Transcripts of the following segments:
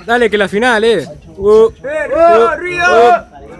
Dale que la final,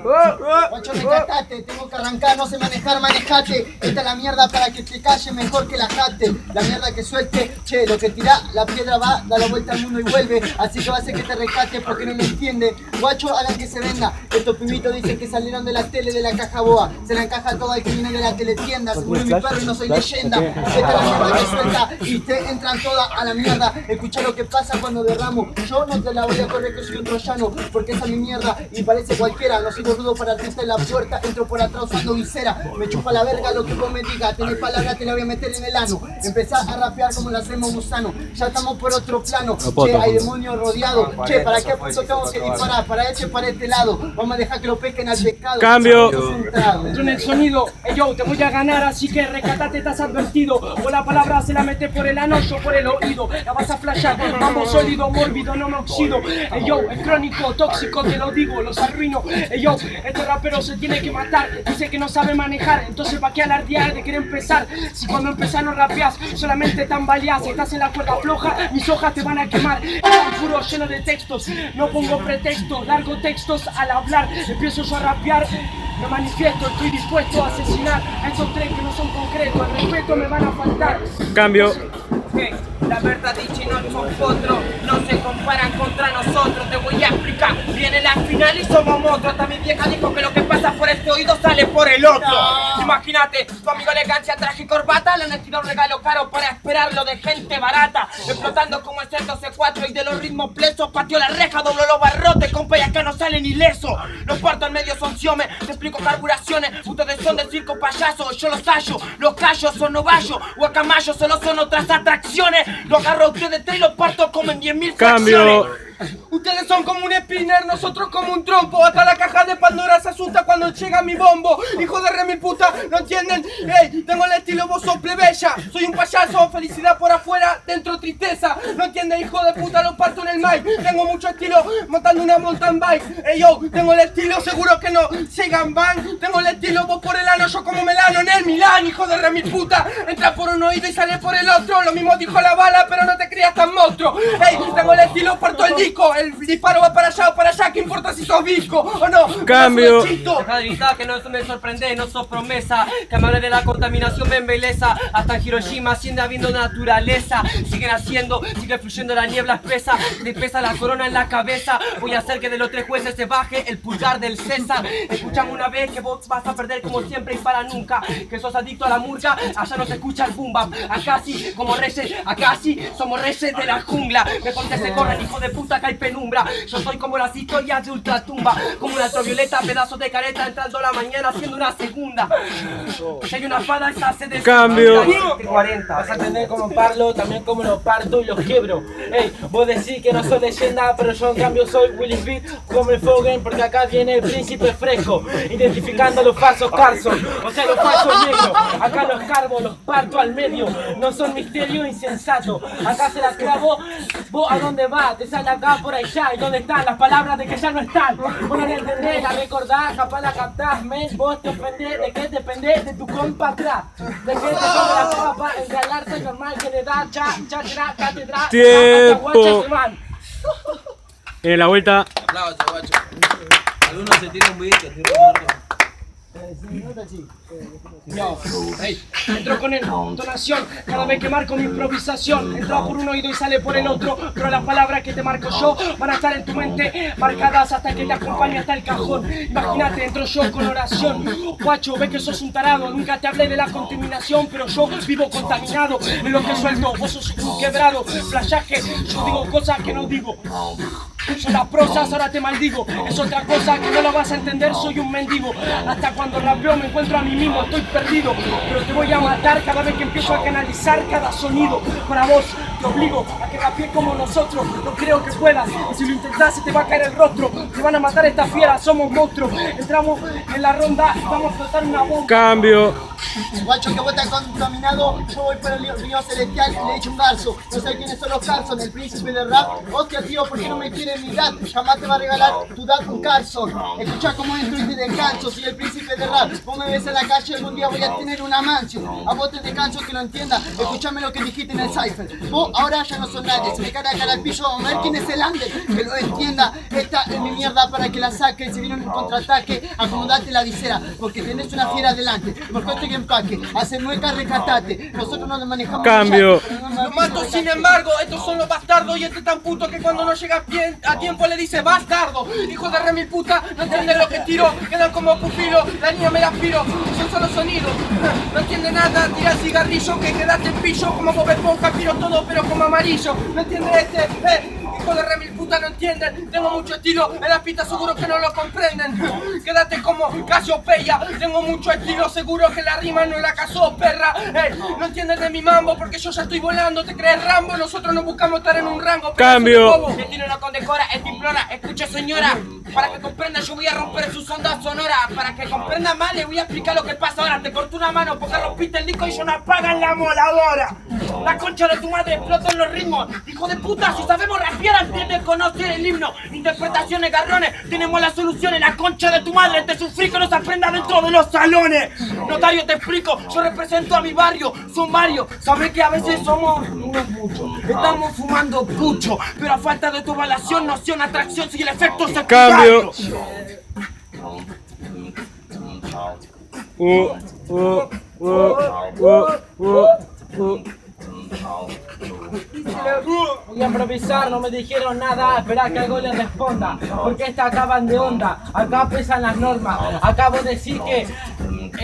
Guacho, recastate, tengo que arrancar, no sé manejar, manejate. Esta es la mierda para que te calle mejor que la jate. La mierda que suelte, che, lo que tira, la piedra va, da la vuelta al mundo y vuelve. Así que va a hacer que te rescate porque no me entiende. Guacho, hagan que se venda. Estos pibitos dicen que salieron de la tele de la caja boa. Se la encaja todo al que viene de la teletienda. Se murió mi perro y no soy leyenda. Esta es la mierda que suelta y te entran todas a la mierda. Escucha lo que pasa cuando derramo. Yo no te la voy a correr que soy un troyano, porque esa es mi mierda y parece cualquiera. No soy rudo para abrirte la puerta, entro por atrás usando visera. Me chupa la verga lo que vos me digas. Tenés palabra, te la voy a meter en el ano. Empezar a rapear como lo hacemos gusano. Ya estamos por otro plano. Che, hay demonios rodeados. Che, ¿para qué punto tengo que disparar? Para ese, para este lado. Vamos a dejar que lo pesquen al pescado. Cambio. Entro en el sonido, yo te voy a ganar, así que recatate, estás advertido. O la palabra se la mete por el ano, yo por el oído. La vas a flashar, vamos sólido, mórbido, no me oxido. Yo, el crónico, tóxico, te lo digo, los arruino. Yo, este rapero se tiene que matar, dice que no sabe manejar, entonces ¿para qué alardear de querer empezar? Si cuando empezás no rapeás, solamente tambaleás, estás en la cuerda floja, mis hojas te van a quemar. Es un puro lleno de textos, no pongo pretextos, largo textos al hablar, empiezo yo a rapear. Me manifiesto, estoy dispuesto a asesinar a esos tres que no son concretos, el respeto me van a faltar. Cambio. La verdad dicha y no son otros, no se comparan contra nosotros, te voy a explicar. Viene la final y somos otros. Hasta mi vieja dijo que lo que pasa por este oído sale por el otro. Imagínate, tu amigo elegancia, traje y corbata, le han tirado un regalo caro para esperarlo de gente barata. Explotando como el C4 y de los ritmos plesos, pateó la reja, dobló los barrotes, compa, y acá no salen ileso. Los parto en medio son siome, te explico carburaciones, ustedes son del circo payaso, yo los hallo, los callos son novallos, guacamayos solo son otras atracciones. Lo agarro a ustedes tres y lo parto como en 10.000 fracciones. Ustedes son como un spinner, nosotros como un trompo. Hasta la caja de Pandora se asusta cuando llega mi bombo. Hijo de re mi puta, ¿no entienden? Ey, tengo el estilo, vos sos plebeya. Soy un payaso, felicidad por afuera, dentro tristeza. ¿No entienden, hijo de puta? Lo parto en el mic. Tengo mucho estilo, montando una mountain bike. Ey, yo, tengo el estilo, seguro que no sigan van. Tengo el estilo, vos por el ano, yo como Melano en el Milán. Hijo de re mi puta, entra por un oído y sale por el otro. Lo mismo dijo la bala, pero no te creas tan monstruo. Ey, tengo el estilo, parto el disco. El disparo va para allá o para allá, ¿qué importa si sos visco o no? Cambio. Deja de gritar que no me sorprende, no sos promesa. Que me hable de la contaminación, me embeleza. Hasta en Hiroshima sigue habiendo naturaleza. Siguen haciendo, sigue fluyendo la niebla espesa. Te pesa la corona en la cabeza. Voy a hacer que de los tres jueces se baje el pulgar del César. Escuchame una vez que vos vas a perder como siempre y para nunca. Que sos adicto a la murga, allá no se escucha el boom bap. Acá sí, como reyes, acá sí, somos reyes de la jungla. Mejor que se corran, hijo de puta, que hay penumbra. Yo soy como las historias de ultratumba, como una ultravioleta, pedazos de careta entrando la mañana haciendo una segunda. Si hay una espada, esa se desarma. Cambio. 40. Vas a entender cómo parlo, también cómo los parto y los quiebro. Ey, vos decís que no soy leyenda, pero yo en cambio soy Willy Smith, como el Fogen, porque acá viene el príncipe fresco, identificando los falsos Carson, o sea los falsos negros. Acá los carbo, los parto al medio, no son misterio insensato. Acá se la clavo, vos a dónde vas, te sale acá por allá, y dónde están las palabras de que ya no están. Vos no la entendés, la recordás, capaz la captás, men, vos te ofendés, de qué dependés de tu compa atrás. De que te sobra la papa, entre el arte normal que le da cátedra. Tiempo. En la vuelta. Aplausos, guacho. Algunos se tiran un beat, te muerto. Yo, hey, entro con entonación cada vez que marco mi improvisación. Entra por un oído y sale por el otro, pero las palabras que te marco yo van a estar en tu mente marcadas hasta que te acompañe hasta el cajón. Imagínate, entro yo con oración. Guacho, ve que sos un tarado, nunca te hablé de la contaminación, pero yo vivo contaminado en lo que suelto. Vos sos un quebrado, flashaje, yo digo cosas que no digo. Son las prosas, ahora te maldigo. Es otra cosa que no la vas a entender, soy un mendigo. Hasta cuando rapeo me encuentro a mí mismo, estoy perdido. Pero te voy a matar cada vez que empiezo a canalizar cada sonido. Para vos, te obligo a que rapees como nosotros. No creo que puedas, y si lo intentás se te va a caer el rostro. Te van a matar estas fieras, somos monstruos. Entramos en la ronda y vamos a explotar una bomba. Cambio. Guacho que vos estás contaminado, yo voy por el río celestial y le he hecho un garzo. No sé quiénes son los Carson, el príncipe del rap. Hostia tío, ¿por qué no me quiere mi dad? Jamás te va a regalar tu dad un Carson. Escucha cómo entro y te descanso, soy el príncipe del rap. Vos me ves en la calle, algún día voy a tener una mansión. A vos te descanso que lo entienda, escuchame lo que dijiste en el cypher. Vos ahora ya no sos nadie, se me cara a cara al piso, vamos a ver quién es el Ander. Que lo entienda, esta es mi mierda para que la saque. Si viene un contraataque, acomodate la visera, porque tenés una fiera adelante. Porque estoy en empaque, hace mueca, recatate. Nosotros no lo manejamos. Cambio. Lo mato sin embargo, estos son los bastardos y este tan puto que cuando no llega a tiempo le dice bastardo. Hijo de re mi puta, no entienden lo que tiro, quedan como pupilo, la niña me la piro, son solo sonidos. No entiende nada, tira el cigarrillo que quedaste en pillo, como Bob Esponja, piro todo pero como amarillo. No entiende este, hijo de re mil puta, no entienden. Tengo mucho estilo, en las pistas seguro que no lo comprenden. Quédate como Casiopeya, tengo mucho estilo, seguro que la rima no la casó, perra. No entienden de mi mambo porque yo ya estoy volando, te crees Rambo, nosotros no buscamos estar en un rango. Cambio. El tiro no condecora, es implora, escuche señora, para que comprenda yo voy a romper sus ondas sonoras, para que comprenda mal le voy a explicar lo que pasa ahora, te corto una mano porque rompiste el disco y yo no apagan la moladora. La concha de tu madre explota en los ritmos, hijo de puta, si sabemos rapear antes de conocer el himno, interpretaciones garrones, tenemos las soluciones, la concha de tu madre, te sufrí que no se aprenda dentro de los salones. Notario, te explico, yo represento a mi barrio, son varios, sabes que a veces somos unos muchos, estamos fumando pucho, pero a falta de tu evaluación, noción, atracción, sigue el efecto secundario. Cambio. Uh, uh, Voy a improvisar, no me dijeron nada, espera que algo les responda. Porque esta acaban de onda, acá pesan las normas. Acabo de decir que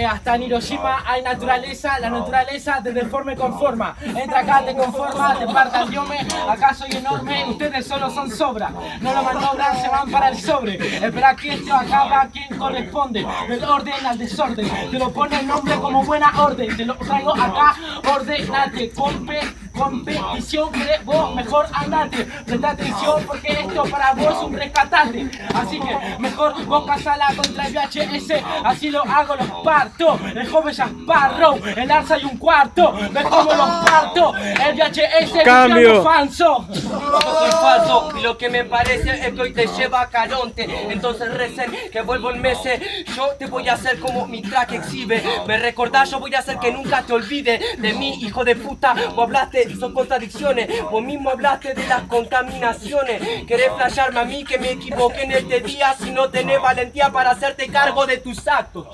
hasta en Hiroshima hay naturaleza, la naturaleza te deforme con forma. Entra acá, te conforma, te parta el diome, acá soy enorme, ustedes solo son sobra. No lo maniobran, se van para el sobre. Espera que esto acaba a quien corresponde. Del orden al desorden, te lo pone el nombre como buena orden. Te lo traigo acá, ordenate, competición, que vos mejor andate. Presta atención porque esto para vos es un rescatante. Así que mejor vos casala contra el VHS, así lo hago, los parto. El joven ya Sparrow, el Arza y un cuarto. ¿Ves cómo los parto? El VHS Cambio. falso. Soy falso y lo que me parece es que hoy te lleva a Caronte. Entonces recen que vuelvo en meses. Yo te voy a hacer como mi track exhibe. Me recordás, yo voy a hacer que nunca te olvide de mí, hijo de puta. Vos hablaste, son contradicciones. Vos mismo hablaste de las contaminaciones. Querés flashearme a mí que me equivoqué en este día si no tenés valentía para hacerte cargo de tus actos.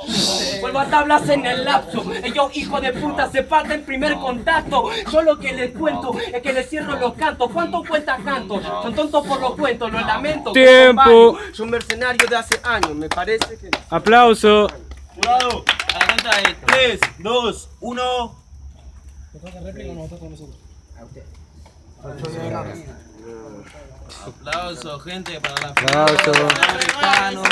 Vuelvo a tablas en el lapso. Ellos, hijo de puta, se parten en primer contacto. Yo lo que les cuento es que les cierro los cantos. ¿Cuánto cuenta canto? Son tontos por los cuentos, lo lamento. Tiempo. Soy un mercenario de hace años, me parece que... Aplauso. Jurado, a la cuenta de 3, 2, 1. Aplauso, gente, para la Aplauso. Americano.